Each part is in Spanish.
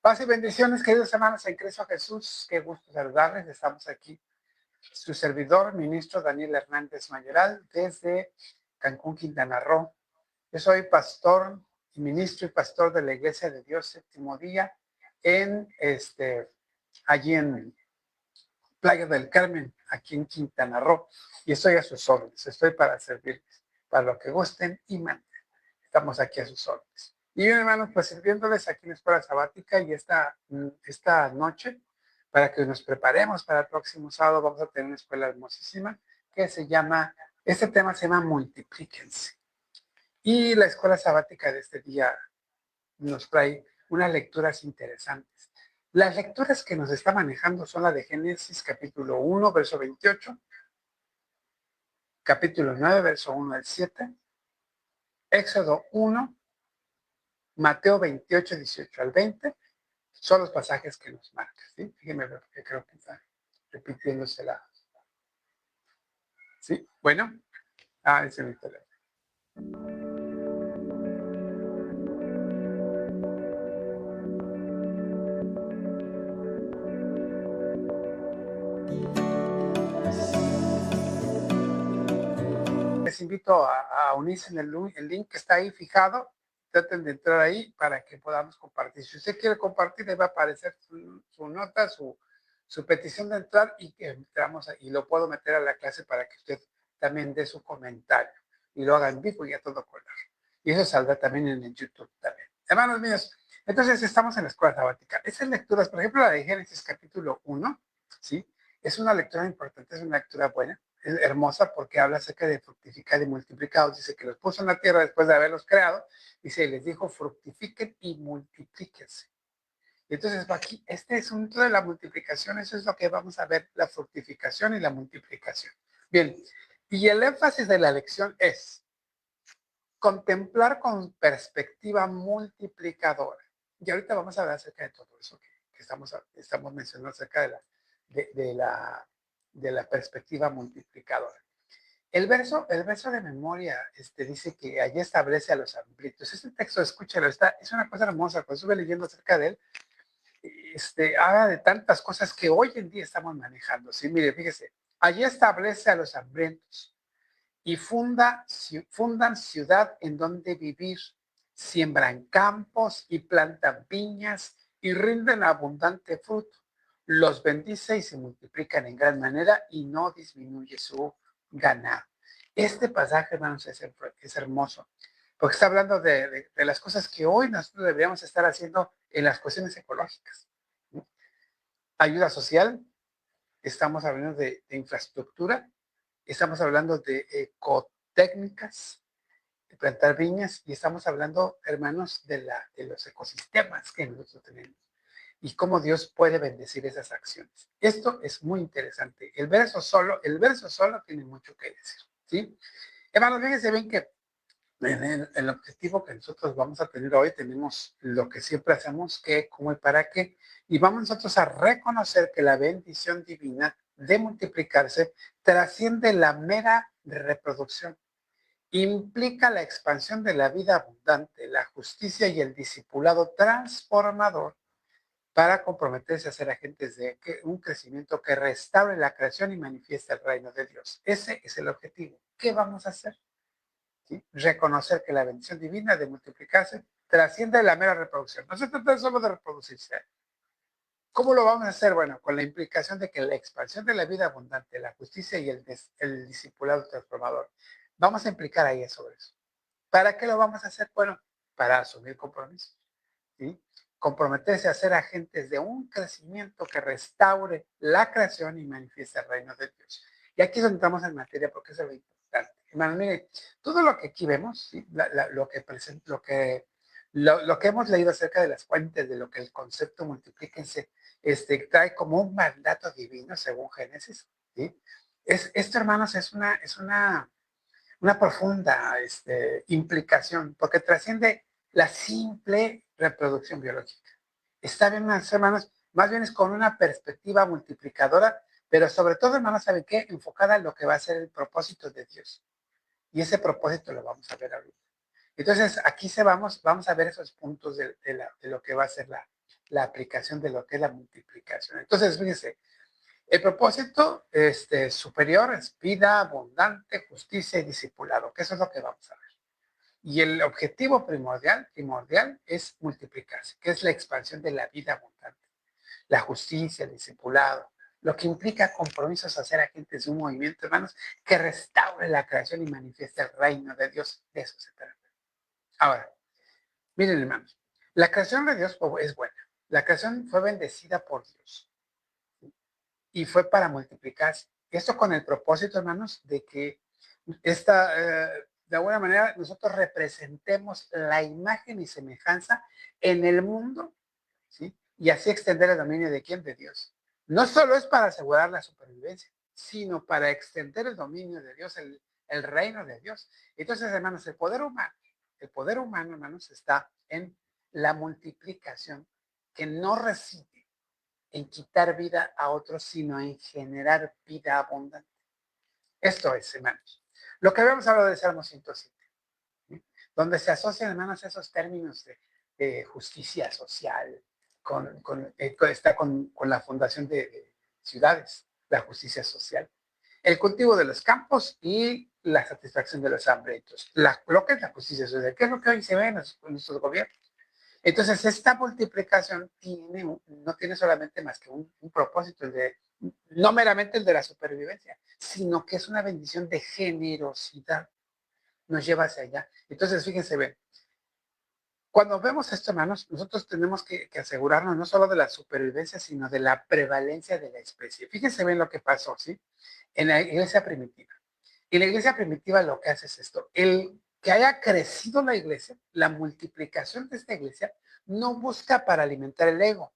Paz y bendiciones, queridos hermanos en Cristo Jesús. Qué gusto saludarles. Estamos aquí. Su servidor, ministro Daniel Hernández Mayoral, desde Cancún, Quintana Roo. Yo soy pastor y ministro y pastor de la Iglesia de Dios Séptimo Día allí en Playa del Carmen, aquí en Quintana Roo. Y estoy a sus órdenes. Estoy para servirles, para lo que gusten y manden. Estamos aquí a sus órdenes. Y bien, hermanos, pues sirviéndoles aquí en la escuela sabática y esta noche, para que nos preparemos para el próximo sábado, vamos a tener una escuela hermosísima que este tema se llama Multiplíquense. Y la escuela sabática de este día nos trae unas lecturas interesantes. Las lecturas que nos está manejando son las de Génesis capítulo 1, verso 28, capítulo 9, verso 1 al 7, Éxodo 1, Mateo 28, 18 al 20, son los pasajes que nos marcan, ¿sí? Fíjenme, porque creo que está repitiéndose la... ¿Sí? Bueno. Ese es mi teléfono. Les invito a unirse en el link que está ahí fijado. Traten de entrar ahí para que podamos compartir. Si usted quiere compartir, le va a aparecer su nota, su petición de entrar y que entramos y lo puedo meter a la clase para que usted también dé su comentario y lo haga en vivo y a todo color. Y eso saldrá también en el YouTube también. Hermanos míos, entonces estamos en la escuela sabática. Esas lecturas, por ejemplo, la de Génesis capítulo 1, ¿sí? Es una lectura importante, es una lectura buena, es hermosa porque habla acerca de fructificar y multiplicar. Dice que los puso en la tierra después de haberlos creado. Dice, les dijo, fructifiquen y multiplíquense. Y entonces aquí, este asunto de la multiplicación, eso es lo que vamos a ver, la fructificación y la multiplicación. Bien, y el énfasis de la lección es contemplar con perspectiva multiplicadora. Y ahorita vamos a hablar acerca de todo eso que estamos mencionando acerca de la perspectiva multiplicadora. El verso de memoria dice que allí establece a los hambrientos. Este texto, escúchalo, es una cosa hermosa. Cuando estuve leyendo acerca de él, habla de tantas cosas que hoy en día estamos manejando. Sí, mire, fíjese, allí establece a los hambrientos y fundan ciudad en donde vivir, siembran campos y plantan viñas y rinden abundante fruto. Los bendice y se multiplican en gran manera y no disminuye su ganado. Este pasaje, hermanos, es hermoso, porque está hablando de las cosas que hoy nosotros deberíamos estar haciendo en las cuestiones ecológicas. Ayuda social, estamos hablando de infraestructura, estamos hablando de ecotécnicas, de plantar viñas, y estamos hablando, hermanos, de los ecosistemas que nosotros tenemos y cómo Dios puede bendecir esas acciones. Esto es muy interesante. El verso solo tiene mucho que decir, ¿sí? Hermanos, fíjense bien que en el objetivo que nosotros vamos a tener hoy, tenemos lo que siempre hacemos, qué, cómo y para qué, y vamos nosotros a reconocer que la bendición divina de multiplicarse trasciende la mera reproducción. Implica la expansión de la vida abundante, la justicia y el discipulado transformador para comprometerse a ser agentes de un crecimiento que restaure la creación y manifieste el reino de Dios. Ese es el objetivo. ¿Qué vamos a hacer? ¿Sí? Reconocer que la bendición divina de multiplicarse trasciende la mera reproducción. No se trata solo de reproducirse. ¿Cómo lo vamos a hacer? Bueno, con la implicación de que la expansión de la vida abundante, la justicia y el discipulado transformador. Vamos a implicar ahí sobre eso. ¿Para qué lo vamos a hacer? Bueno, para asumir compromisos. ¿Sí? Comprometerse a ser agentes de un crecimiento que restaure la creación y manifieste el reino de Dios. Y aquí es donde entramos en materia porque eso es lo importante. Hermano, mire, todo lo que aquí vemos, ¿sí? Lo que hemos leído acerca de las fuentes, de lo que el concepto multiplíquense trae como un mandato divino según Génesis, ¿sí? Esto, hermanos, es una profunda implicación, porque trasciende la simple reproducción biológica. Está bien, hermanos, más bien es con una perspectiva multiplicadora, pero sobre todo, hermanos, ¿saben qué? Enfocada en lo que va a ser el propósito de Dios. Y ese propósito lo vamos a ver ahorita. Entonces, aquí vamos a ver esos puntos de lo que va a ser la aplicación de lo que es la multiplicación. Entonces, fíjense, el propósito superior es vida abundante, justicia y discipulado, que eso es lo que vamos a ver. Y el objetivo primordial es multiplicarse, que es la expansión de la vida abundante, la justicia, el discipulado, lo que implica compromisos a ser agentes de un movimiento, hermanos, que restaure la creación y manifieste el reino de Dios. De eso se trata. Ahora, miren, hermanos, la creación de Dios es buena. La creación fue bendecida por Dios y fue para multiplicarse. Esto con el propósito, hermanos, de que de alguna manera nosotros representemos la imagen y semejanza en el mundo, ¿sí? Y así extender el dominio de quién, de Dios. No solo es para asegurar la supervivencia, sino para extender el dominio de Dios, el reino de Dios. Entonces, hermanos, el poder humano, hermanos, está en la multiplicación, que no reside en quitar vida a otros, sino en generar vida abundante. Esto es, hermanos, lo que habíamos hablado de Salmo 107, ¿sí? Donde se asocian, hermanos, esos términos de justicia social con la fundación de ciudades, la justicia social, el cultivo de los campos y la satisfacción de los hambrientos. Lo que es la justicia social, que es lo que hoy se ve en nuestros gobiernos. Entonces, esta multiplicación no tiene solamente más que un propósito, no meramente el de la supervivencia, sino que es una bendición de generosidad, nos lleva hacia allá. Entonces, fíjense, ven, cuando vemos esto, hermanos, nosotros tenemos que asegurarnos no solo de la supervivencia, sino de la prevalencia de la especie. Fíjense bien lo que pasó, ¿sí? En la iglesia primitiva. Y la iglesia primitiva lo que hace es esto: el que haya crecido la iglesia, la multiplicación de esta iglesia, no busca para alimentar el ego,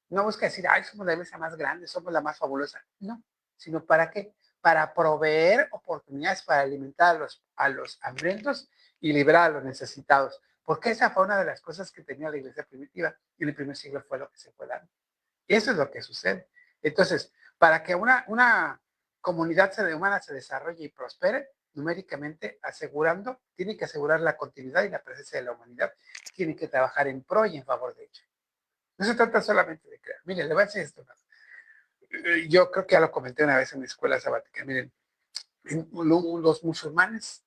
no busca decir, ay, somos la iglesia más grande, somos la más fabulosa. No, sino ¿para qué? Para proveer oportunidades para alimentar a los hambrientos y liberar a los necesitados. Porque esa fue una de las cosas que tenía la iglesia primitiva y en el primer siglo fue lo que se fue dando. Y eso es lo que sucede. Entonces, para que una comunidad humana se desarrolle y prospere, numéricamente tiene que asegurar la continuidad y la presencia de la humanidad, tiene que trabajar en pro y en favor de ella. No se trata solamente de crear. Miren, le voy a decir esto. Yo creo que ya lo comenté una vez en mi escuela sabática. Miren, los musulmanes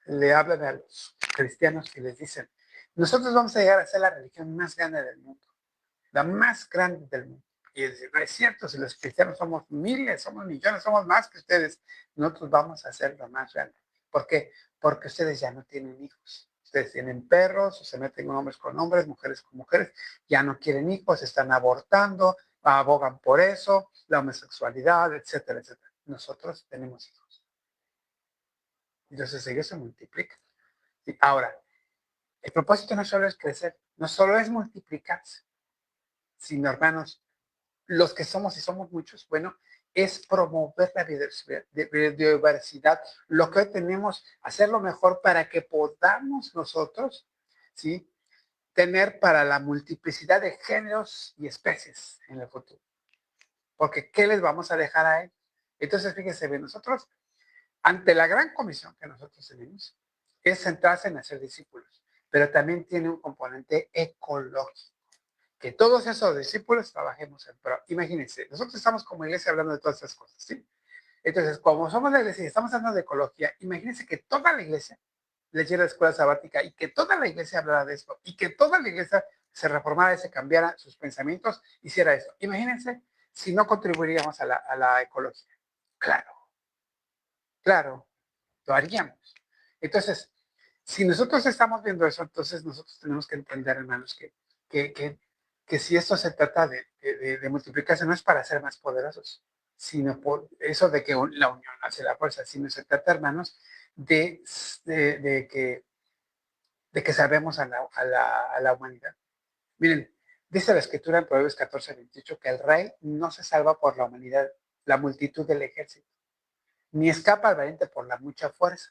le hablan a los cristianos y les dicen, nosotros vamos a llegar a ser la religión más grande del mundo, la más grande del mundo. Y es decir, no es cierto, si los cristianos somos miles, somos millones, somos más que ustedes, nosotros vamos a ser lo más grande. ¿Por qué? Porque ustedes ya no tienen hijos. Ustedes tienen perros, o se meten hombres con hombres, mujeres con mujeres, ya no quieren hijos, están abortando, abogan por eso, la homosexualidad, etcétera, etcétera. Nosotros tenemos hijos. Entonces ellos se multiplican. Y ahora, el propósito no solo es crecer, no solo es multiplicarse, sino, hermanos, los que somos y somos muchos, bueno, es promover la biodiversidad, lo que hoy tenemos, hacerlo mejor para que podamos nosotros, ¿sí?, tener para la multiplicidad de géneros y especies en el futuro. Porque, ¿qué les vamos a dejar a él? Entonces, fíjense bien, nosotros, ante la gran comisión que nosotros tenemos, es centrarse en hacer discípulos, pero también tiene un componente ecológico, que todos esos discípulos trabajemos en pro. Imagínense, nosotros estamos como iglesia hablando de todas esas cosas, ¿sí? Entonces, como somos la iglesia y estamos hablando de ecología, imagínense que toda la iglesia leyera la escuela sabática y que toda la iglesia hablara de esto y que toda la iglesia se reformara y se cambiara sus pensamientos, hiciera esto. Imagínense si no contribuiríamos a la ecología. Claro, claro, lo haríamos. Entonces, si nosotros estamos viendo eso, entonces nosotros tenemos que entender, hermanos, que, que, que si esto se trata de multiplicarse, no es para ser más poderosos, sino por eso de que la unión hace la fuerza, sino se trata, hermanos, de, de que, de que salvemos a la humanidad. Miren, dice la escritura en Proverbios 14:28 que el rey no se salva por la humanidad, la multitud del ejército, ni escapa al valiente por la mucha fuerza.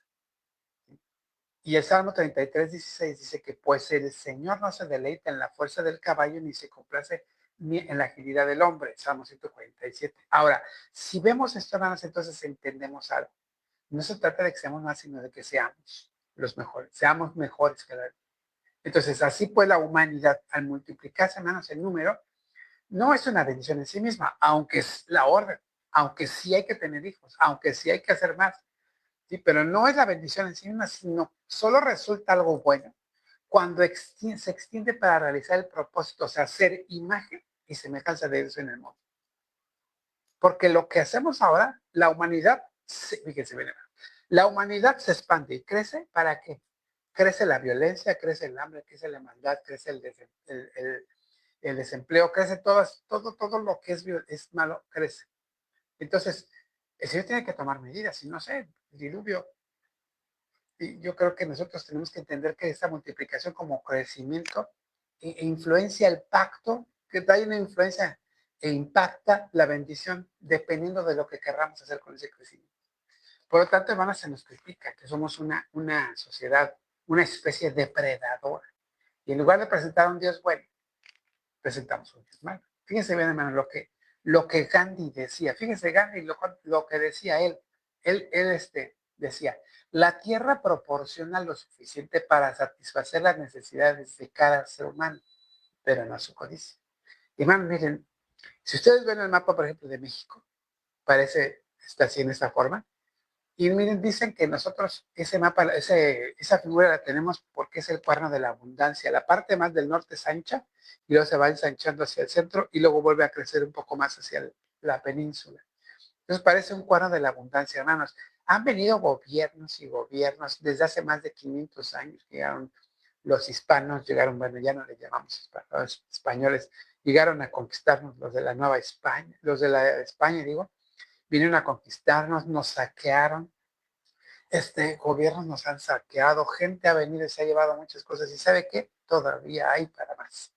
Y el Salmo 33:16 dice que pues el Señor no se deleita en la fuerza del caballo ni se complace ni en la agilidad del hombre. Salmo 147. Ahora, si vemos esto, hermanos, entonces entendemos algo. No se trata de que seamos más, sino de que seamos los mejores, seamos mejores que la Entonces, así pues la humanidad, al multiplicarse, hermanos, el número, no es una bendición en sí misma, aunque es la orden, aunque sí hay que tener hijos, aunque sí hay que hacer más, ¿sí? Pero no es la bendición en sí misma, sino solo resulta algo bueno cuando se extiende para realizar el propósito, o sea, ser imagen y semejanza de Dios en el mundo. Porque lo que hacemos ahora, la humanidad, fíjense bien, la humanidad se expande y crece. ¿Para qué? Crece la violencia, crece el hambre, crece la maldad, crece el desempleo, crece todo lo que es malo, crece. Entonces, el Señor tiene que tomar medidas, y no sé, el diluvio. Y yo creo que nosotros tenemos que entender que esta multiplicación como crecimiento influencia el pacto, que hay una influencia e impacta la bendición dependiendo de lo que querramos hacer con ese crecimiento. Por lo tanto, hermanos, se nos critica que somos una sociedad, una especie depredadora. Y en lugar de presentar a un Dios bueno, presentamos un Dios malo. Fíjense bien, hermano, lo que Gandhi decía. Fíjense, Gandhi, lo que decía él. Él decía, la tierra proporciona lo suficiente para satisfacer las necesidades de cada ser humano, pero no su codicia. Y, hermano, miren, si ustedes ven el mapa, por ejemplo, de México, parece, está así en esta forma. Y miren, dicen que nosotros ese mapa, esa figura la tenemos porque es el cuerno de la abundancia. La parte más del norte es ancha y luego se va ensanchando hacia el centro y luego vuelve a crecer un poco más hacia la península. Entonces parece un cuerno de la abundancia, hermanos. Han venido gobiernos y gobiernos desde hace más de 500 años. Llegaron los hispanos, llegaron, bueno, ya no les llamamos hispanos, españoles, llegaron a conquistarnos los de la Nueva España, los de la España, digo, vinieron a conquistarnos, nos saquearon, gobiernos nos han saqueado, gente ha venido y se ha llevado muchas cosas, y ¿sabe qué? Todavía hay para más,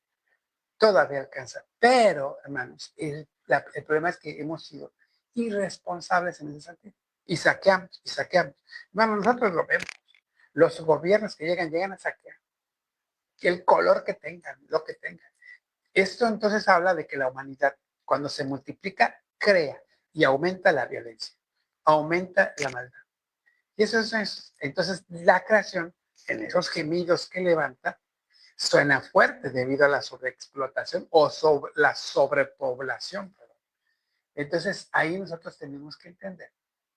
todavía alcanza. Pero, hermanos, el problema es que hemos sido irresponsables en ese sentido, y saqueamos, y saqueamos. Hermanos, nosotros lo vemos, los gobiernos que llegan a saquear, el color que tengan, lo que tengan. Esto entonces habla de que la humanidad, cuando se multiplica, crea y aumenta la violencia, aumenta la maldad. Y eso es, entonces la creación, en esos gemidos que levanta, suena fuerte debido a la sobreexplotación o la sobrepoblación. Perdón. Entonces ahí nosotros tenemos que entender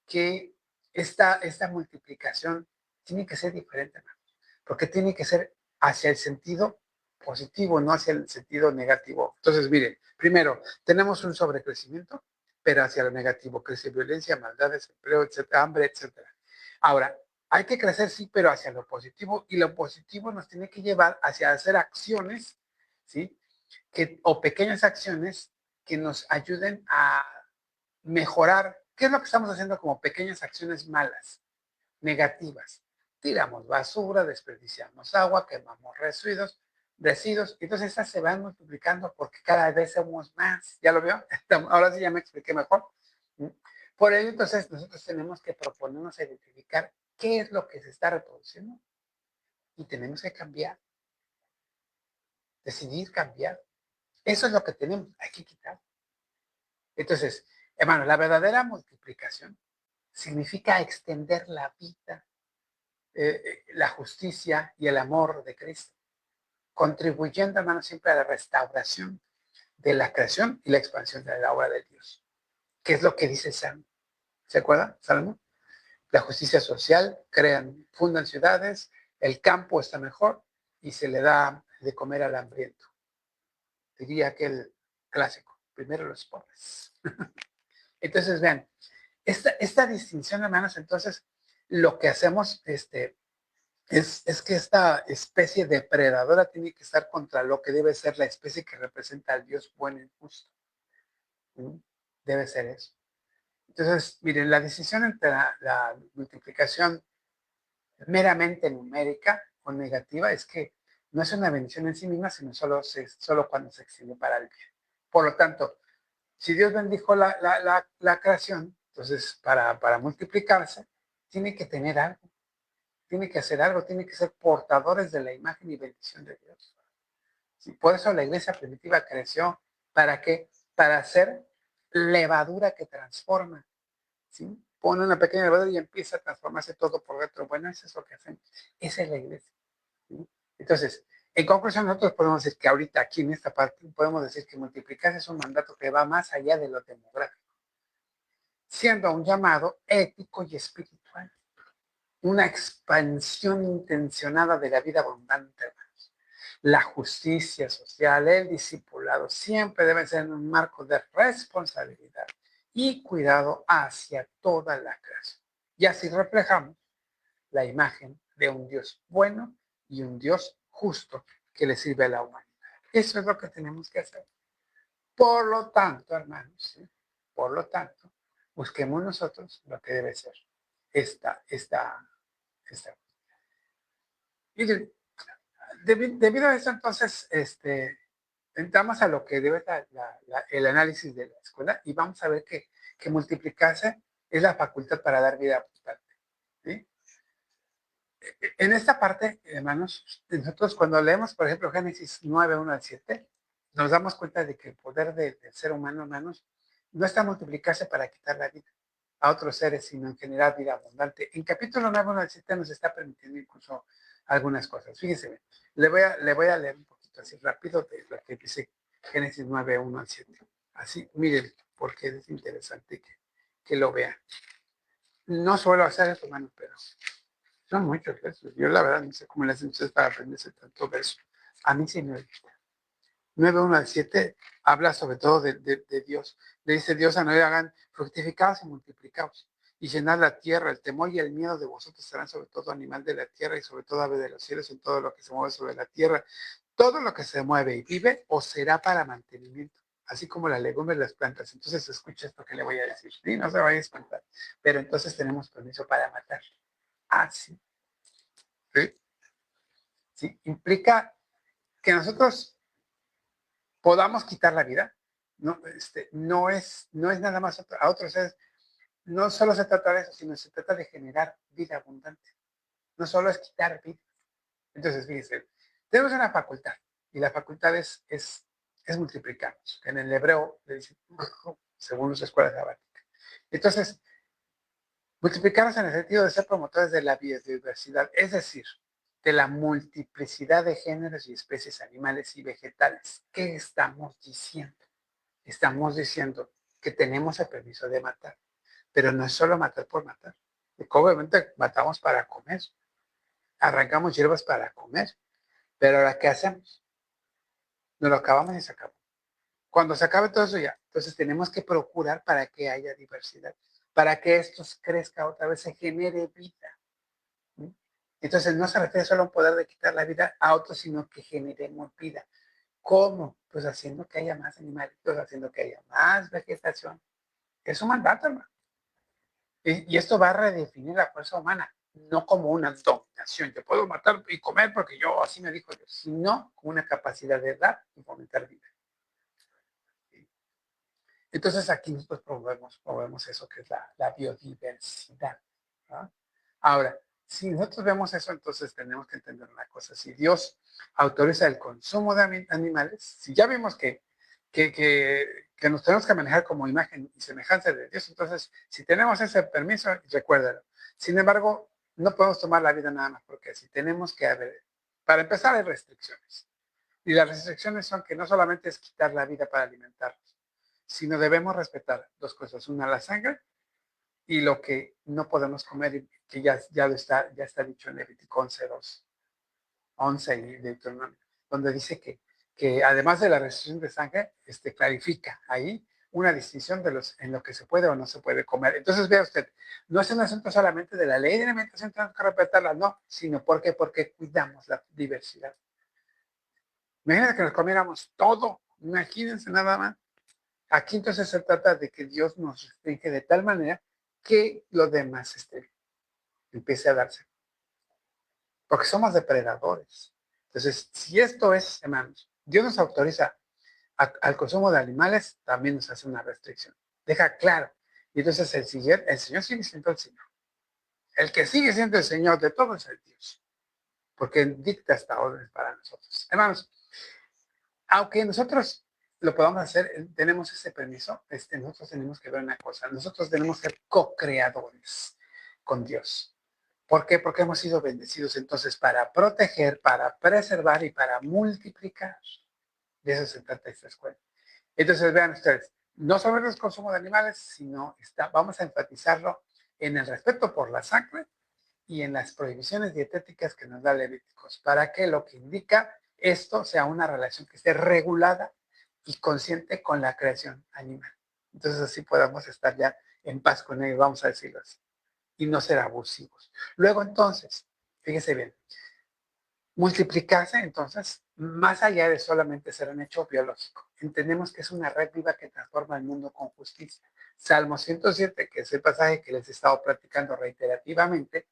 que esta multiplicación tiene que ser diferente, hermano, porque tiene que ser hacia el sentido positivo, no hacia el sentido negativo. Entonces, miren, primero, tenemos un sobrecrecimiento, pero hacia lo negativo, crece violencia, maldad, desempleo, etcétera, hambre, etcétera. Ahora, hay que crecer, sí, pero hacia lo positivo, y lo positivo nos tiene que llevar hacia hacer acciones, ¿sí? O pequeñas acciones que nos ayuden a mejorar. ¿Qué es lo que estamos haciendo como pequeñas acciones malas, negativas? Tiramos basura, desperdiciamos agua, quemamos residuos, entonces estas se van multiplicando porque cada vez somos más. ¿Ya lo vio? Ahora sí ya me expliqué mejor. Por ello, entonces, nosotros tenemos que proponernos identificar qué es lo que se está reproduciendo y tenemos que cambiar, decidir cambiar. Eso es lo que tenemos, hay que quitar. Entonces, hermano, la verdadera multiplicación significa extender la vida, la justicia y el amor de Cristo, contribuyendo, hermano, siempre a la restauración de la creación y la expansión de la obra de Dios. ¿Qué es lo que dice Salmo? ¿Se acuerdan? Salmo. La justicia social, fundan ciudades, el campo está mejor y se le da de comer al hambriento. Diría aquel clásico, primero los pobres. Entonces, vean, esta distinción, hermanos, entonces, lo que hacemos es que esta especie depredadora tiene que estar contra lo que debe ser la especie que representa al Dios bueno y justo. ¿Sí? Debe ser eso. Entonces, miren, la decisión entre la multiplicación meramente numérica o negativa es que no es una bendición en sí misma, sino solo cuando se extiende para el bien. Por lo tanto, si Dios bendijo la creación, entonces para multiplicarse, tiene que tener algo, tiene que hacer algo, tiene que ser portadores de la imagen y bendición de Dios. Sí, por eso la iglesia primitiva creció. ¿Para qué? Para hacer levadura que transforma. ¿Sí? Pone una pequeña levadura y empieza a transformarse todo por dentro. Bueno, eso es lo que hacemos. Esa es la iglesia. ¿Sí? Entonces, En conclusión, nosotros podemos decir que ahorita aquí en esta parte podemos decir que multiplicarse es un mandato que va más allá de lo demográfico, siendo un llamado ético y espiritual, una expansión intencionada de la vida abundante, hermanos. La justicia social, el discipulado, siempre deben ser en un marco de responsabilidad y cuidado hacia toda la creación. Y así reflejamos la imagen de un Dios bueno y un Dios justo que le sirve a la humanidad. Eso es lo que tenemos que hacer. Por lo tanto, hermanos, ¿sí? Por lo tanto, busquemos nosotros lo que debe ser esta. Y debido a eso, entonces, entramos a lo que debe ser el análisis de la escuela y vamos a ver que multiplicarse es la facultad para dar vida abundante. ¿Sí? En esta parte, hermanos, nosotros cuando leemos, por ejemplo, Génesis 9, 1 al 7, nos damos cuenta de que el poder del ser humano, hermanos, no está multiplicarse para quitar la vida a otros seres, sino en generar vida abundante. En capítulo 9, 1 al 7 nos está permitiendo incluso algunas cosas. Fíjense bien, le voy a leer un poquito así rápido de lo que dice Génesis 9, 1 al 7. Así, miren, porque es interesante que lo vean. No suelo hacer esto, hermanos, pero son muchos versos. Yo la verdad no sé cómo le hacen ustedes para aprenderse tanto verso. A mí sí me olvida. 9, 1 al 7 habla sobre todo de Dios. Le dice Dios a Noé, hagan fructificados y multiplicados y llenad la tierra. El temor y el miedo de vosotros serán sobre todo animal de la tierra y sobre todo ave de los cielos en todo lo que se mueve sobre la tierra. Todo lo que se mueve y vive os será para mantenimiento, así como las legumbres y las plantas. Entonces escucha esto que le voy a decir. Sí, no se vaya a espantar. Pero entonces tenemos permiso para matar. Ah, sí. ¿Sí? ¿Sí? Implica que nosotros podamos quitar la vida. No, no es nada más a otros seres. No solo se trata de eso, sino se trata de generar vida abundante. No solo es quitar vida. Entonces, fíjense, tenemos una facultad y la facultad es multiplicarnos. En el hebreo le dicen, según las escuelas sabáticas. Entonces, multiplicarnos en el sentido de ser promotores de la biodiversidad, es decir, de la multiplicidad de géneros y especies animales y vegetales. ¿Qué estamos diciendo? Estamos diciendo que tenemos el permiso de matar, pero no es solo matar por matar. Obviamente matamos para comer, arrancamos hierbas para comer, pero ahora ¿qué hacemos? Nos lo acabamos y se acabó. Cuando se acabe todo eso ya, entonces tenemos que procurar para que haya diversidad, para que esto crezca otra vez, se genere vida. ¿Sí? Entonces no se refiere solo a un poder de quitar la vida a otros, sino que generemos vida. ¿Cómo? Pues haciendo que haya más animalitos, haciendo que haya más vegetación. Es un mandato, hermano. Y esto va a redefinir la fuerza humana, no como una dominación. Yo puedo matar y comer porque yo así me dijo Dios, sino como una capacidad de dar y fomentar vida. Entonces aquí nosotros promovemos eso que es la biodiversidad. ¿No? Ahora, si nosotros vemos eso, entonces tenemos que entender una cosa. Si Dios autoriza el consumo de animales, si ya vimos que nos tenemos que manejar como imagen y semejanza de Dios, entonces si tenemos ese permiso, recuérdalo. Sin embargo, no podemos tomar la vida nada más porque si tenemos que haber, para empezar hay restricciones. Y las restricciones son que no solamente es quitar la vida para alimentarnos, sino debemos respetar dos cosas. Una, la sangre y lo que no podemos comer, que ya está dicho en Levítico 11 y Deuteronomio, donde dice que además de la restricción de sangre, clarifica ahí una distinción en lo que se puede o no se puede comer. Entonces, vea usted, no es un asunto solamente de la ley de alimentación, tenemos que respetarla, no, sino porque cuidamos la diversidad. Imagínense que nos comiéramos todo, imagínense nada más. Aquí entonces se trata de que Dios nos restringe de tal manera que lo demás empiece a darse. Porque somos depredadores. Entonces, si esto es, hermanos, Dios nos autoriza al consumo de animales, también nos hace una restricción. Deja claro. Y entonces el Señor sigue siendo el Señor. El que sigue siendo el Señor de todo es el Dios. Porque dicta hasta órdenes para nosotros. Hermanos, aunque nosotros lo podamos hacer, tenemos ese permiso, nosotros tenemos que ver una cosa, nosotros tenemos que ser co-creadores con Dios. ¿Por qué? Porque hemos sido bendecidos entonces para proteger, para preservar y para multiplicar. De eso se trata esta escuela. Entonces, vean ustedes, no sobre el consumo de animales, sino vamos a enfatizarlo en el respeto por la sangre y en las prohibiciones dietéticas que nos da Levíticos, para que lo que indica esto sea una relación que esté regulada y consciente con la creación animal. Entonces así podamos estar ya en paz con ellos, vamos a decirlo así, y no ser abusivos. Luego entonces, fíjese bien, multiplicarse entonces, más allá de solamente ser un hecho biológico, entendemos que es una red viva que transforma el mundo con justicia. Salmo 107, que es el pasaje que les he estado platicando reiterativamente,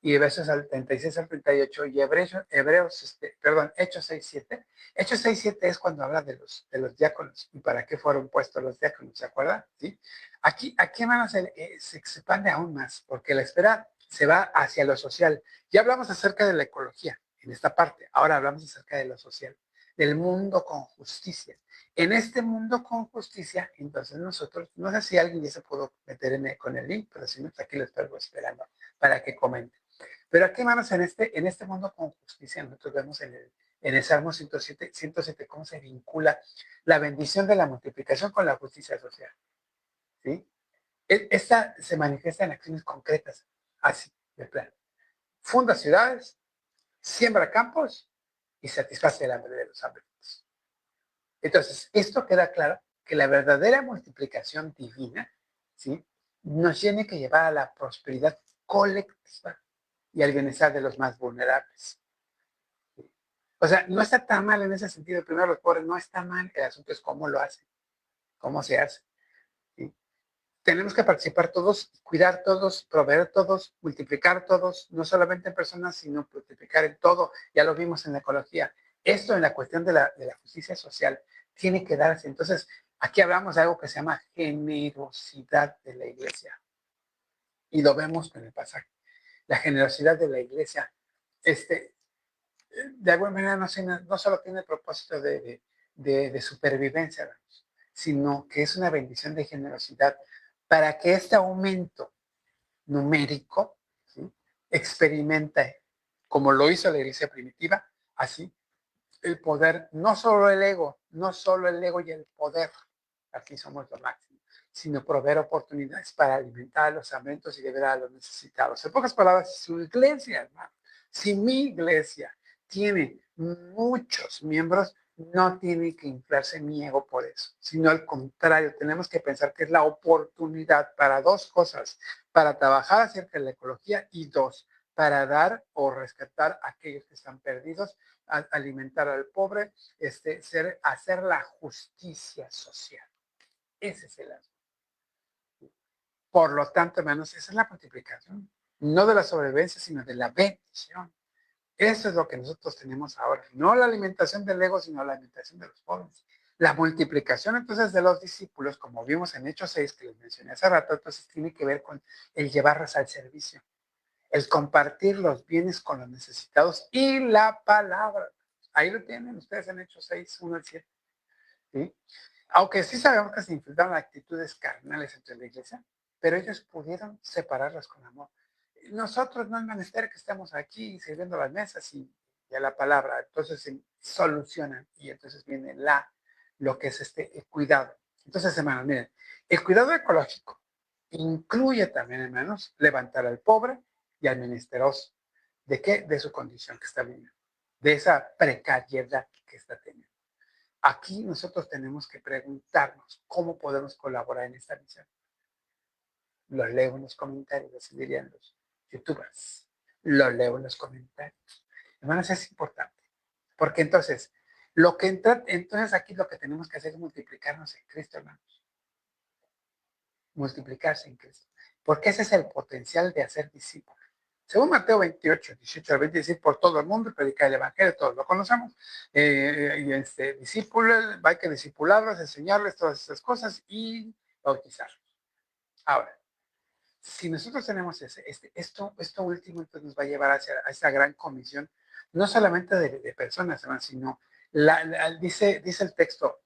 y versos al 36 al 38, y Hechos 6:7. Hechos 6:7 es cuando habla de los diáconos y para qué fueron puestos los diáconos, ¿se acuerdan? ¿Sí? Aquí hermanos, se expande aún más, porque la espera se va hacia lo social. Ya hablamos acerca de la ecología en esta parte, ahora hablamos acerca de lo social, del mundo con justicia. En este mundo con justicia, entonces nosotros, no sé si alguien ya se pudo meter con el link, pero si no, aquí lo estoy esperando para que comenten. Pero aquí, hermanos, en este mundo con justicia, nosotros vemos en el Salmo 107 cómo se vincula la bendición de la multiplicación con la justicia social. ¿Sí? Esta se manifiesta en acciones concretas, así, de plano. Funda ciudades, siembra campos y satisface el hambre de los hambrientos. Entonces, esto queda claro que la verdadera multiplicación divina, ¿sí?, nos tiene que llevar a la prosperidad colectiva y al bienestar de los más vulnerables. O sea, no está tan mal en ese sentido. Primero, los pobres no está mal. El asunto es cómo lo hacen, cómo se hace. ¿Sí? Tenemos que participar todos, cuidar todos, proveer todos, multiplicar todos, no solamente en personas, sino multiplicar en todo. Ya lo vimos en la ecología. Esto en la cuestión de la justicia social tiene que darse. Entonces, aquí hablamos de algo que se llama generosidad de la iglesia. Y lo vemos en el pasaje. La generosidad de la iglesia, de alguna manera no solo tiene el propósito de supervivencia, sino que es una bendición de generosidad para que este aumento numérico, ¿sí?, experimente, como lo hizo la iglesia primitiva, así el poder, no solo el ego y el poder, aquí somos lo máximo, sino proveer oportunidades para alimentar a los hambrientos y liberar a los necesitados. En pocas palabras, su iglesia, hermano, si mi iglesia tiene muchos miembros, no tiene que inflarse mi ego por eso, sino al contrario, tenemos que pensar que es la oportunidad para dos cosas, para trabajar acerca de la ecología y dos, para dar o rescatar a aquellos que están perdidos, alimentar al pobre, hacer la justicia social. Ese es el asunto. Por lo tanto, hermanos, esa es la multiplicación, no de la sobrevivencia, sino de la bendición. Eso es lo que nosotros tenemos ahora. No la alimentación del ego, sino la alimentación de los pobres. La multiplicación entonces de los discípulos, como vimos en Hechos 6, que les mencioné hace rato, entonces tiene que ver con el llevarlos al servicio, el compartir los bienes con los necesitados y la palabra. Ahí lo tienen ustedes en Hechos 6, 1 al 7. ¿Sí? Aunque sí sabemos que se infiltraron actitudes carnales entre la iglesia, pero ellos pudieron separarlas con amor. Nosotros no es menester que estemos aquí sirviendo las mesas y a la palabra, entonces se solucionan y entonces viene lo que es el cuidado. Entonces, hermanos, miren, el cuidado ecológico incluye también, hermanos, levantar al pobre y al menesteroso. ¿De qué? De su condición que está viviendo, de esa precariedad que está teniendo. Aquí nosotros tenemos que preguntarnos cómo podemos colaborar en esta misión. Lo leo en los comentarios, así dirían los youtubers. Lo leo en los comentarios. Hermanos, es importante. Porque entonces, entonces aquí lo que tenemos que hacer es multiplicarnos en Cristo, hermanos. Multiplicarse en Cristo. Porque ese es el potencial de hacer discípulos. Según Mateo 28, 18 al 20, decir por todo el mundo y predicar el evangelio, todos lo conocemos. Discípulos, hay que discipularlos, enseñarles todas esas cosas y bautizarlos. Ahora, si nosotros tenemos esto último, entonces nos va a llevar a esa gran comisión, no solamente de personas, sino dice el texto,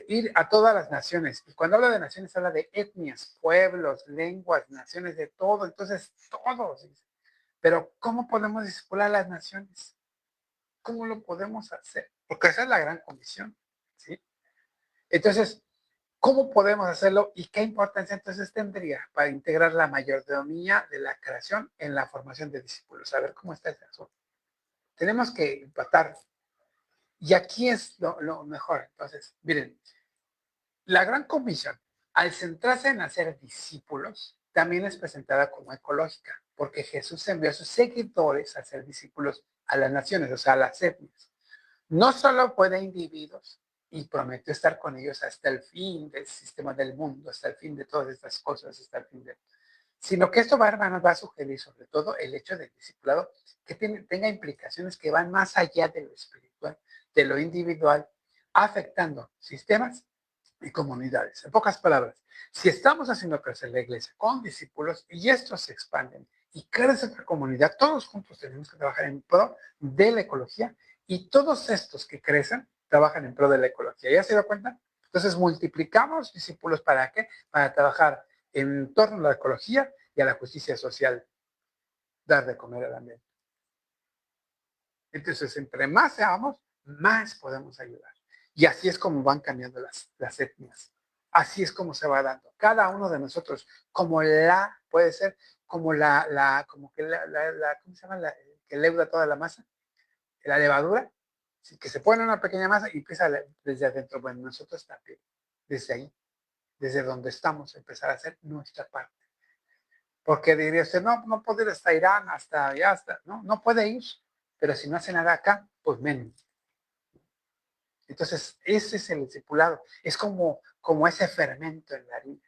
ir a todas las naciones. Y cuando habla de naciones, habla de etnias, pueblos, lenguas, naciones, de todo. Entonces, todos. Pero ¿cómo podemos discipular a las naciones? ¿Cómo lo podemos hacer? Porque esa es la gran comisión, ¿sí? Entonces, ¿cómo podemos hacerlo y qué importancia entonces tendría para integrar la mayordomía de la creación en la formación de discípulos? A ver cómo está ese asunto. Tenemos que empatar. Y aquí es lo mejor. Entonces, miren, la gran comisión, al centrarse en hacer discípulos, también es presentada como ecológica, porque Jesús envió a sus seguidores a ser discípulos a las naciones, o sea, a las etnias. No solo puede individuos, y prometió estar con ellos hasta el fin del sistema del mundo, hasta el fin de todas estas cosas, hasta el fin de... Sino que esto, hermanos, va a sugerir sobre todo el hecho del discipulado que tenga implicaciones que van más allá de lo espiritual, de lo individual, afectando sistemas y comunidades. En pocas palabras, si estamos haciendo crecer la iglesia con discípulos y estos se expanden y crece la comunidad, todos juntos tenemos que trabajar en pro de la ecología y todos estos que crecen trabajan en pro de la ecología. ¿Ya se dio cuenta? Entonces multiplicamos discípulos ¿para qué? Para trabajar en torno a la ecología y a la justicia social, dar de comer al ambiente. Entonces, entre más seamos, más podemos ayudar. Y así es como van cambiando las etnias. Así es como se va dando. Cada uno de nosotros, como puede ser como como que ¿cómo se llama? Que leuda toda la masa, la levadura, ¿sí? Que se pone una pequeña masa y empieza desde adentro. Bueno, nosotros también, desde ahí, desde donde estamos, empezar a hacer nuestra parte. Porque diría usted, no, no puede ir hasta Irán, hasta allá, hasta, no, no puede ir, pero si no hace nada acá, pues menos. Entonces, ese es el discipulado, es como ese fermento en la harina.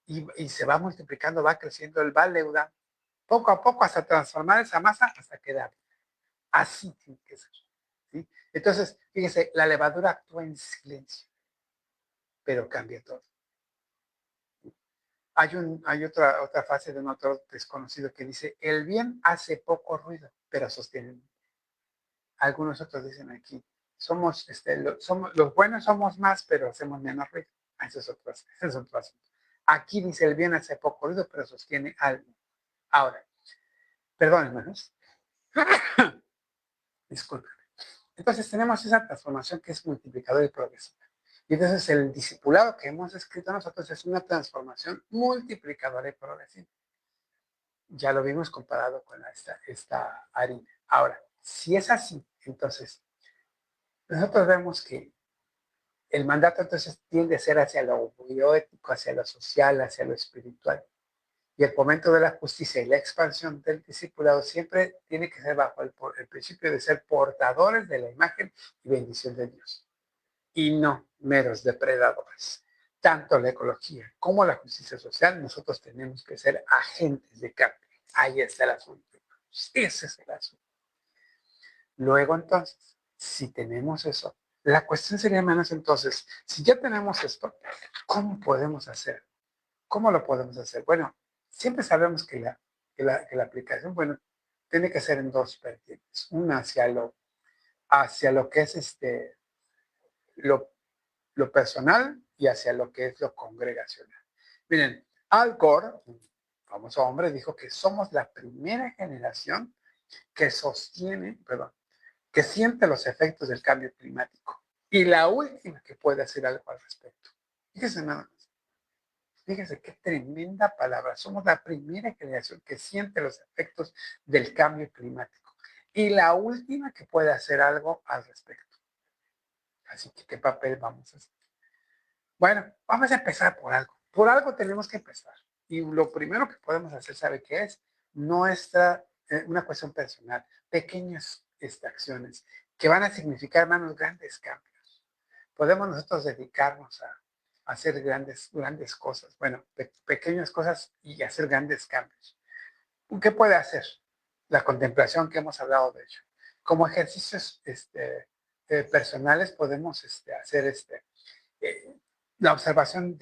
Y se va multiplicando, va creciendo, él va leudando, poco a poco hasta transformar esa masa hasta quedar. Así tiene que ser. ¿Sí? Entonces, fíjense, la levadura actúa en silencio, pero cambia todo. Hay otra frase de un autor desconocido que dice, el bien hace poco ruido, pero sostiene. Algunos otros dicen aquí, los buenos somos más, pero hacemos menos ruido. Ese es otro asunto. Aquí dice, el bien hace poco ruido, pero sostiene algo. Ahora, perdón, hermanos. Disculpen. Entonces tenemos esa transformación que es multiplicador y progresiva. Y entonces el discipulado que hemos escrito nosotros es una transformación multiplicadora y progresiva. Ya lo vimos comparado con esta harina. Ahora, si es así, entonces nosotros vemos que el mandato entonces tiende a ser hacia lo bioético, hacia lo social, hacia lo espiritual. Y el fomento de la justicia y la expansión del discipulado siempre tiene que ser bajo el principio de ser portadores de la imagen y bendición de Dios. Y no meros depredadores. Tanto la ecología como la justicia social, nosotros tenemos que ser agentes de cambio. Ahí está el asunto. Ese es el asunto. Luego entonces, si tenemos eso, la cuestión sería, hermanos, entonces, si ya tenemos esto, ¿cómo podemos hacer? ¿Cómo lo podemos hacer? Bueno, siempre sabemos que la aplicación, bueno, tiene que ser en dos vertientes. Una hacia lo que es lo, lo personal y hacia lo que es lo congregacional. Miren, Al Gore, un famoso hombre, dijo que somos la primera generación que siente los efectos del cambio climático y la última que puede hacer algo al respecto. Fíjense nada más. Fíjense qué tremenda palabra. Somos la primera generación que siente los efectos del cambio climático y la última que puede hacer algo al respecto. Así que, ¿qué papel vamos a hacer? Bueno, vamos a empezar por algo. Por algo tenemos que empezar. Y lo primero que podemos hacer, ¿sabe qué es? Una cuestión personal, pequeñas acciones que van a significar, hermanos, grandes cambios. Podemos nosotros dedicarnos a hacer grandes cosas, bueno, pequeñas cosas y hacer grandes cambios. ¿Qué puede hacer? La contemplación que hemos hablado de ello. Como ejercicios personales podemos hacer eh, la observación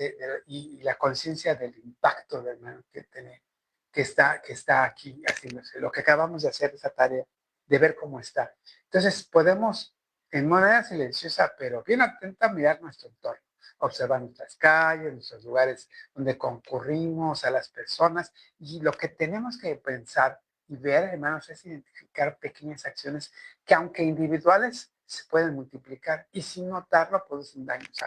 y la conciencia del impacto del hermano que está aquí haciéndose. Lo que acabamos de hacer, esa tarea de ver cómo está. Entonces podemos, en manera silenciosa, pero bien atenta, mirar nuestro entorno. observar nuestras calles, nuestros lugares donde concurrimos, a las personas. Y lo que tenemos que pensar y ver, hermanos, es identificar pequeñas acciones que, aunque individuales, se pueden multiplicar y sin notarlo producen daños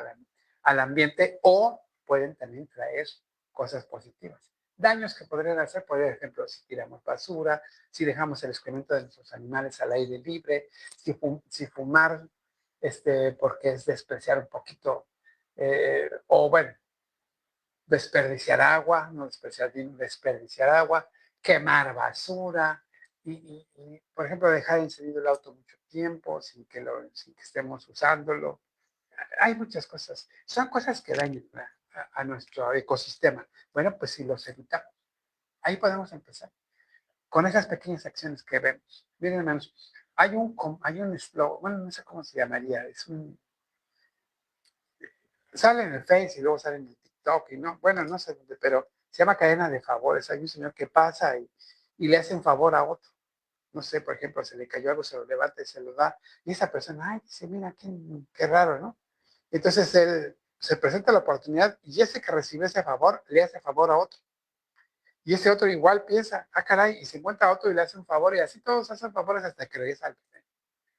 al ambiente o pueden también traer cosas positivas. Daños que podrían hacer, por ejemplo, si tiramos basura, si dejamos el excremento de nuestros animales al aire libre, si fumar, porque es despreciar un poquito, o bueno, desperdiciar agua, no desperdiciar, desperdiciar agua, quemar basura por ejemplo, dejar encendido el auto mucho tiempo sin que estemos usándolo. Hay muchas cosas. Son cosas que dañan a nuestro ecosistema. Bueno, pues si los evitamos, ahí podemos empezar con esas pequeñas acciones que vemos. Miren, hermanos, hay un eslogan, bueno, no sé cómo se llamaría, sale en el Face y luego sale en el TikTok y no, bueno, no sé dónde, pero se llama cadena de favores. Hay un señor que pasa y le hace un favor a otro. No sé, por ejemplo, se le cayó algo, se lo levanta y se lo da. Y esa persona, ay, dice, mira, qué raro, ¿no? Entonces él se presenta la oportunidad y ese que recibe ese favor le hace favor a otro. Y ese otro igual piensa, ah, caray, y se encuentra a otro y le hace un favor y así todos hacen favores hasta que regresa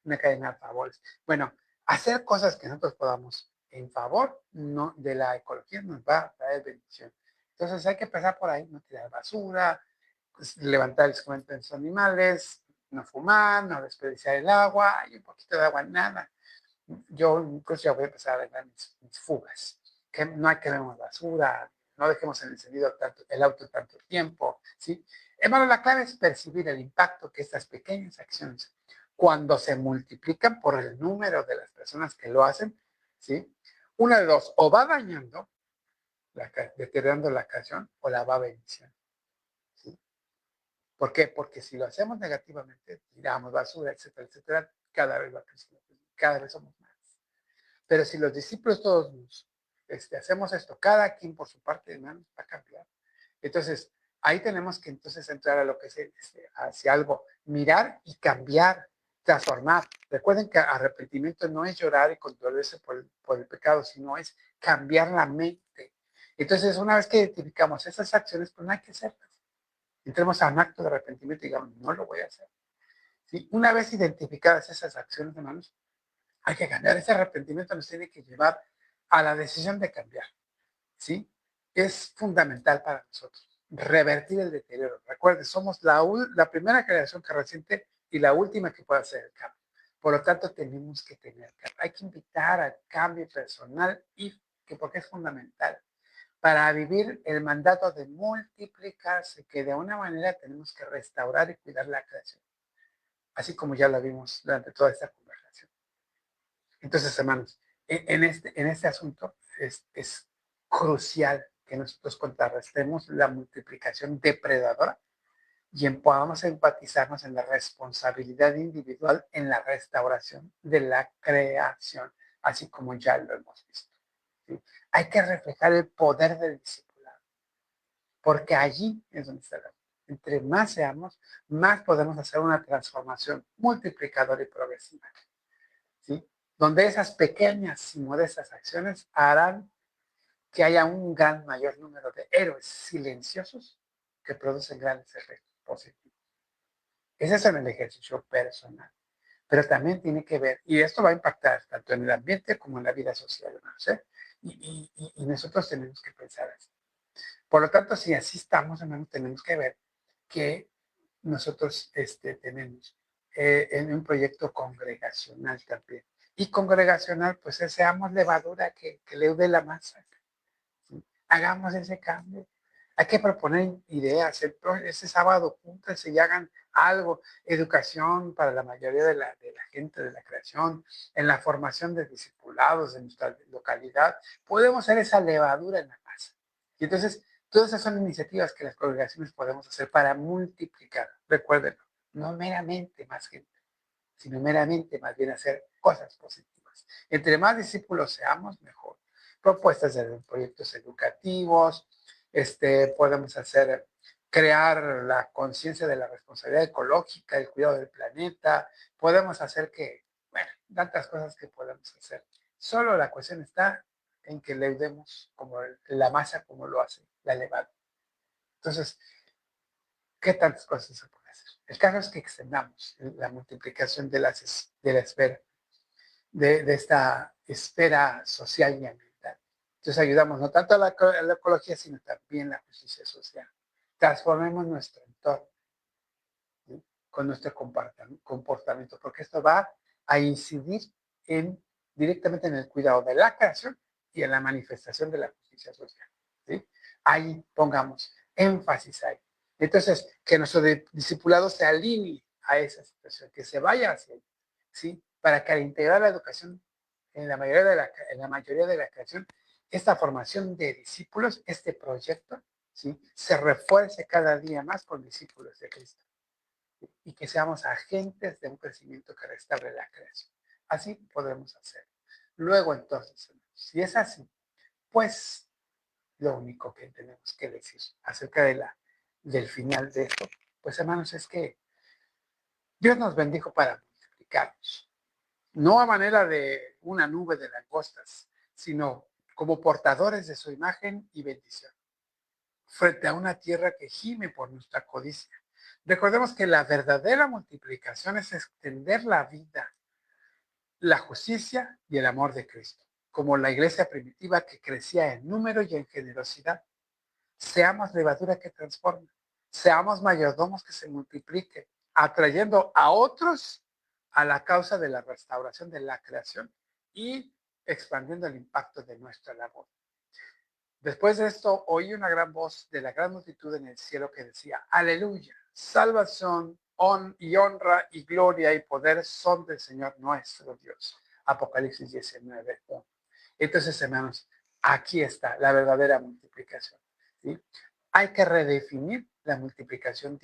una cadena de favores. Bueno, hacer cosas que nosotros podamos en favor no, de la ecología nos va a traer bendición. Entonces hay que empezar por ahí, no tirar basura, pues, levantar el excremento de los animales, no fumar, no desperdiciar el agua, hay un poquito de agua, nada. Yo incluso ya voy a empezar a arreglar mis fugas, que no hay que quememos basura, no dejemos el auto tanto tiempo, ¿sí? Hermano, la clave es percibir el impacto que estas pequeñas acciones, cuando se multiplican por el número de las personas que lo hacen, ¿sí? Una de dos, o va dañando, deteriorando la creación, o la va beneficiando, ¿sí? ¿Por qué? Porque si lo hacemos negativamente, tiramos basura, etcétera, etcétera, cada vez va creciendo, cada vez somos más. Pero si los discípulos todos hacemos esto, cada quien por su parte, hermanos, va a cambiar. Entonces, ahí tenemos que entonces entrar a lo que es hacia algo, mirar y cambiar, transformar. Recuerden que arrepentimiento no es llorar y controlarse por el pecado, sino es cambiar la mente. Entonces, una vez que identificamos esas acciones, pues no hay que hacerlas. Entremos a un acto de arrepentimiento y digamos, no lo voy a hacer. ¿Sí? Una vez identificadas esas acciones, hermanos, hay que cambiar. Ese arrepentimiento nos tiene que llevar a la decisión de cambiar, ¿sí? Es fundamental para nosotros revertir el deterioro. Recuerden, somos la primera creación que resiente y la última que puede hacer el cambio. Por lo tanto, tenemos que tener cambio. Hay que invitar al cambio personal porque es fundamental para vivir el mandato de multiplicarse, que de una manera tenemos que restaurar y cuidar la creación, así como ya lo vimos durante toda esta conversación. Entonces, hermanos, en este asunto es crucial que nosotros contrarrestemos la multiplicación depredadora y podamos empatizarnos en la responsabilidad individual en la restauración de la creación, así como ya lo hemos visto. ¿Sí? Hay que reflejar el poder del discipulado, porque allí es donde está. Entre más seamos, más podemos hacer una transformación multiplicadora y progresiva. ¿Sí? Donde esas pequeñas y modestas acciones harán que haya un gran mayor número de héroes silenciosos que producen grandes efectos positivos. Ese es en el ejercicio personal. Pero también tiene que ver, y esto va a impactar tanto en el ambiente como en la vida social, ¿no? ¿Sí? Y nosotros tenemos que pensar así. Por lo tanto, si así estamos, hermanos, tenemos que ver que nosotros tenemos en un proyecto congregacional también. Y congregacional, pues seamos levadura que leude la masa. ¿Sí? Hagamos ese cambio. Hay que proponer ideas. Ese sábado, júntense y hagan algo. Educación para la mayoría de la gente de la creación, en la formación de discipulados en nuestra localidad. Podemos hacer esa levadura en la masa. Y entonces, todas esas son iniciativas que las congregaciones podemos hacer para multiplicar. Recuérdenlo, no meramente más gente, sino meramente más bien hacer cosas positivas. Entre más discípulos seamos, mejor. Propuestas de proyectos educativos, podemos crear la conciencia de la responsabilidad ecológica, el cuidado del planeta, podemos hacer bueno, tantas cosas que podemos hacer. Solo la cuestión está en que leudemos como la masa, como lo hace la levadura. Entonces, ¿qué tantas cosas se puede hacer? El caso es que extendamos la multiplicación de la esfera, de esta esfera social y ambiental. Entonces ayudamos no tanto a la ecología, sino también a la justicia social. Transformemos nuestro entorno, ¿sí? Con nuestro comportamiento, porque esto va a incidir directamente en el cuidado de la creación y en la manifestación de la justicia social, ¿sí? Ahí pongamos énfasis ahí. Entonces, que nuestro discipulado se alinee a esa situación, que se vaya hacia ahí, ¿sí? Para que al integrar la educación en la mayoría de la creación, esta formación de discípulos, este proyecto, ¿sí? Se refuerce cada día más con discípulos de Cristo, ¿sí? Y que seamos agentes de un crecimiento que restaure la creación. Así podremos hacer. Luego, entonces, si es así, pues lo único que tenemos que decir acerca del final de esto, pues hermanos, es que Dios nos bendijo para multiplicarnos, no a manera de una nube de langostas, sino como portadores de su imagen y bendición, frente a una tierra que gime por nuestra codicia. Recordemos que la verdadera multiplicación es extender la vida, la justicia y el amor de Cristo, como la iglesia primitiva que crecía en número y en generosidad. Seamos levadura que transforma, seamos mayordomos que se multipliquen, atrayendo a otros a la causa de la restauración de la creación y expandiendo el impacto de nuestra labor. Después de esto, oí una gran voz de la gran multitud en el cielo que decía: Aleluya, salvación, y honra y gloria y poder son del Señor nuestro Dios. Apocalipsis 19. Entonces, hermanos, aquí está la verdadera multiplicación, ¿sí? Hay que redefinir la multiplicación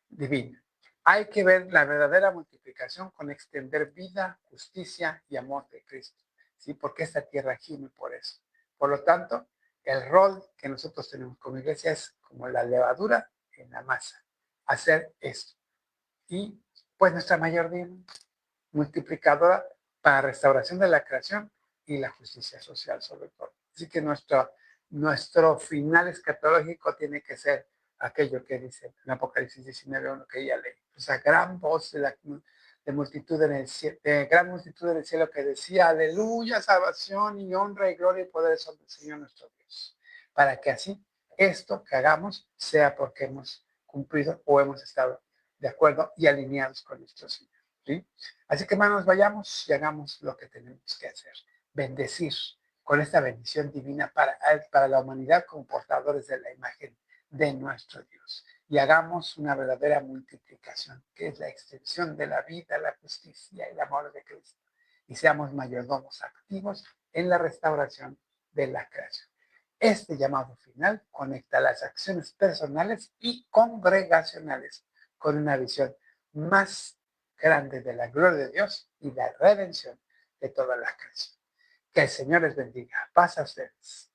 divina. Hay que ver la verdadera multiplicación con extender vida, justicia y amor de Cristo, ¿sí? Porque esta tierra gime por eso. Por lo tanto, el rol que nosotros tenemos como iglesia es como la levadura en la masa, hacer esto. Y pues nuestra mayor multiplicadora para restauración de la creación y la justicia social sobre todo. Así que nuestro final escatológico tiene que ser aquello que dice en Apocalipsis 19:1 que ya leí. O sea, gran voz de multitud en el cielo, gran multitud en el cielo que decía: aleluya, salvación y honra y gloria y poder son del Señor nuestro Dios. Para que así esto que hagamos sea porque hemos cumplido o hemos estado de acuerdo y alineados con nuestro Señor, ¿sí? Así que, hermanos, vayamos y hagamos lo que tenemos que hacer. Bendecir con esta bendición divina para la humanidad como portadores de la imagen de nuestro Dios. Y hagamos una verdadera multiplicación, que es la extensión de la vida, la justicia y el amor de Cristo. Y seamos mayordomos activos en la restauración de la creación. Este llamado final conecta las acciones personales y congregacionales con una visión más grande de la gloria de Dios y la redención de toda la creación. Que el Señor les bendiga. Paz a ustedes.